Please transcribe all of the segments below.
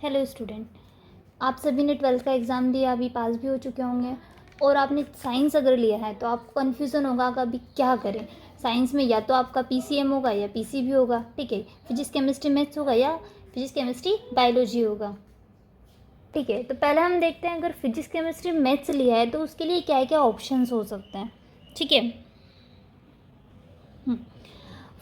Hello student, आप सभी ने 12th का एग्ज़ाम दिया, अभी पास भी हो चुके होंगे। और आपने साइंस अगर लिया है तो आपको कन्फ्यूज़न होगा कि अभी क्या करें। साइंस में या तो आपका पीसीएम होगा या पीसीबी होगा, ठीक है। फिजिक्स केमिस्ट्री मैथ्स होगा या फिजिक्स केमिस्ट्री बायोलॉजी होगा, ठीक है। तो पहले हम देखते हैं, अगर फिजिक्स केमिस्ट्री मैथ्स लिया है तो उसके लिए क्या क्या ऑप्शंस हो सकते हैं, ठीक है।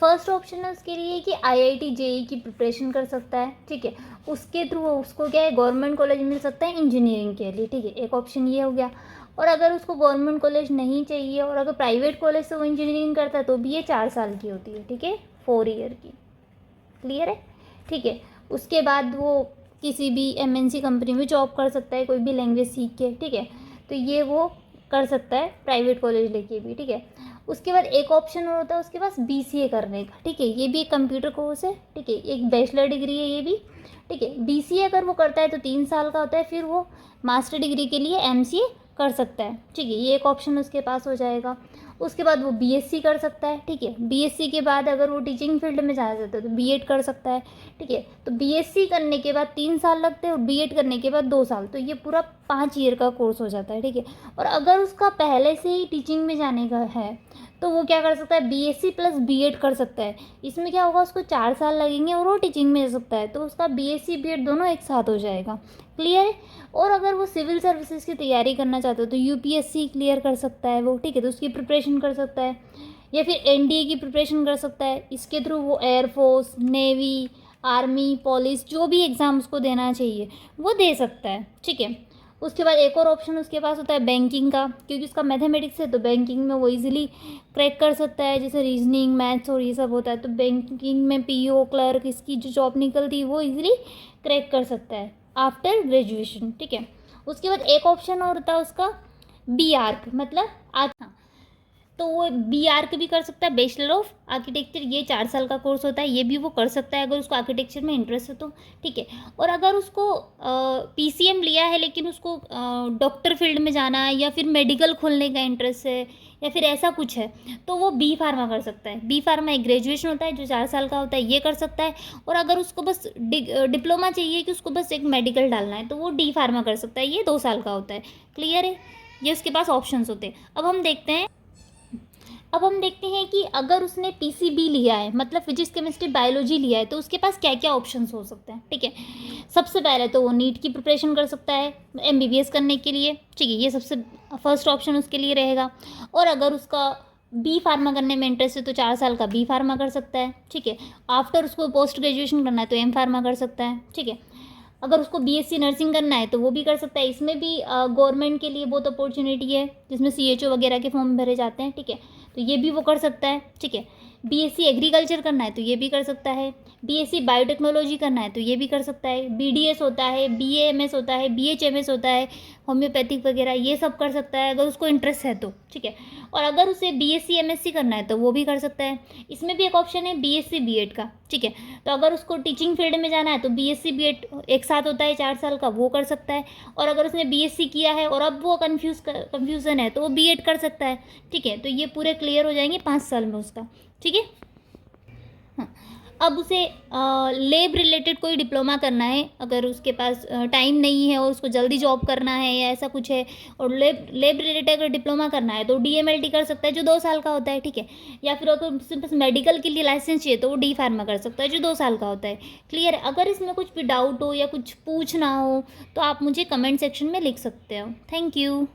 फर्स्ट ऑप्शन है उसके लिए कि आईआईटी जेई की प्रिपरेशन कर सकता है, ठीक है। उसके थ्रू उसको क्या है, गवर्नमेंट कॉलेज मिल सकता है इंजीनियरिंग के लिए, ठीक है। एक ऑप्शन ये हो गया। और अगर उसको गवर्नमेंट कॉलेज नहीं चाहिए और अगर प्राइवेट कॉलेज से वो इंजीनियरिंग करता है तो भी ये 4 साल की होती है, ठीक है, 4 ईयर की। क्लियर है, ठीक है। उसके बाद वो किसी भी एमएनसी कंपनी में जॉब कर सकता है, कोई भी लैंग्वेज सीख के, ठीक है। तो ये वो कर सकता है प्राइवेट कॉलेज लेके भी, ठीक है। उसके बाद एक ऑप्शन और होता है उसके पास बीसीए करने का, ठीक है। ये भी एक कंप्यूटर कोर्स है, ठीक है, एक बैचलर डिग्री है ये भी, ठीक है। बीसीए अगर वो करता है तो 3 साल का होता है, फिर वो मास्टर डिग्री के लिए एमसीए कर सकता है, ठीक है। ये एक ऑप्शन उसके पास हो जाएगा। उसके बाद वो बीएससी कर सकता है, ठीक है। बीएससी के बाद अगर वो टीचिंग फील्ड में जाना चाहता है तो बीएड कर सकता है, ठीक है। तो बीएससी करने के बाद 3 साल लगते हैं और बीएड करने के बाद 2 साल, तो ये पूरा 5 ईयर का कोर्स हो जाता है, ठीक है। और अगर उसका पहले से ही टीचिंग में जाने का है तो वो क्या कर सकता है, बीएससी प्लस बीएड कर सकता है। इसमें क्या होगा, उसको 4 साल लगेंगे और वो टीचिंग में जा सकता है, तो उसका बीएससी बीएड दोनों एक साथ हो जाएगा। क्लियर है। और अगर वो सिविल सर्विसेज की तैयारी करना चाहता है तो यूपीएससी क्लियर कर सकता है वो, ठीक है। तो उसकी प्रिपरेशन कर सकता है, या फिर एनडीए की प्रिपरेशन कर सकता है। इसके थ्रू वो एयरफोर्स, नेवी, आर्मी, पुलिस, जो भी एग्ज़ाम उसको देना चाहिए वो दे सकता है, ठीक है। उसके बाद एक और ऑप्शन उसके पास होता है बैंकिंग का, क्योंकि उसका मैथमेटिक्स है तो बैंकिंग में वो इजीली क्रैक कर सकता है। जैसे रीजनिंग, मैथ्स और ये सब होता है तो बैंकिंग में पीओ, क्लर्क, इसकी जो जॉब निकलती है वो इजीली क्रैक कर सकता है आफ्टर ग्रेजुएशन, ठीक है। उसके बाद एक ऑप्शन और होता है उसका बी आर्क, मतलब तो वो बी आर्क भी कर सकता है, बैचलर ऑफ आर्किटेक्चर। ये 4 साल का कोर्स होता है, ये भी वो कर सकता है अगर उसको आर्किटेक्चर में इंटरेस्ट है तो, ठीक है। और अगर उसको पीसीएम लिया है लेकिन उसको डॉक्टर फील्ड में जाना है या फिर मेडिकल खोलने का इंटरेस्ट है या फिर ऐसा कुछ है तो वो बी फार्मा कर सकता है। बी फार्मा एक ग्रेजुएशन होता है जो 4 साल का होता है, ये कर सकता है। और अगर उसको बस डिप्लोमा चाहिए कि उसको बस एक मेडिकल डालना है तो वो डी फार्मा कर सकता है, ये 2 साल का होता है। क्लियर है, ये उसके पास ऑप्शंस होते हैं। अब हम देखते हैं कि अगर उसने पीसीबी लिया है, मतलब फिजिक्स केमिस्ट्री बायोलॉजी लिया है, तो उसके पास क्या क्या ऑप्शंस हो सकते हैं, ठीक है। सबसे पहले तो वो नीट की प्रिपरेशन कर सकता है एमबीबीएस करने के लिए, ठीक है। ये सबसे फर्स्ट ऑप्शन उसके लिए रहेगा। और अगर उसका बी फार्मा करने में इंटरेस्ट है तो 4 साल का बी फार्मा कर सकता है, ठीक है। आफ्टर उसको पोस्ट ग्रेजुएशन करना है तो एम फार्मा कर सकता है, ठीक है। अगर उसको बीएससी नर्सिंग करना है तो वो भी कर सकता है। इसमें भी गवर्नमेंट के लिए बहुत अपॉर्चुनिटी है, जिसमें सीएचओ वगैरह के फॉर्म भरे जाते हैं, ठीक है। तो ये भी वो कर सकता है, ठीक है। बीएससी एग्रीकल्चर करना है तो ये भी कर सकता है। बीएससी बायोटेक्नोलॉजी करना है तो ये भी कर सकता है। बीडीएस होता है, बीएएमएस होता है, बीएचएमएस होता है, होम्योपैथिक वगैरह ये सब कर सकता है अगर उसको इंटरेस्ट है तो, ठीक है। और अगर उसे बीएससी एमएससी करना है तो वो भी कर सकता है। इसमें भी एक ऑप्शन है बीएससी बीएड का, ठीक है। तो अगर उसको टीचिंग फील्ड में जाना है तो बीएससी बीएड एक साथ होता है 4 साल का, वो कर सकता है। और अगर उसने बीएससी किया है और अब वो कन्फ्यूज़न है तो वो बीएड कर सकता है, ठीक है। तो ये पूरे क्लियर हो जाएंगे 5 साल में उसका, ठीक है। हाँ, अब उसे लेब रिलेटेड कोई डिप्लोमा करना है, अगर उसके पास टाइम नहीं है और उसको जल्दी जॉब करना है या ऐसा कुछ है, और लेब रिलेटेड अगर डिप्लोमा करना है तो डीएमएलटी कर सकता है जो 2 साल का होता है, ठीक है। या फिर अगर उसके पास मेडिकल के लिए लाइसेंस चाहिए तो वो डी फार्मा कर सकता है जो 2 साल का होता है। क्लियर है। अगर इसमें कुछ भी डाउट हो या कुछ पूछना हो तो आप मुझे कमेंट सेक्शन में लिख सकते हो। Thank you.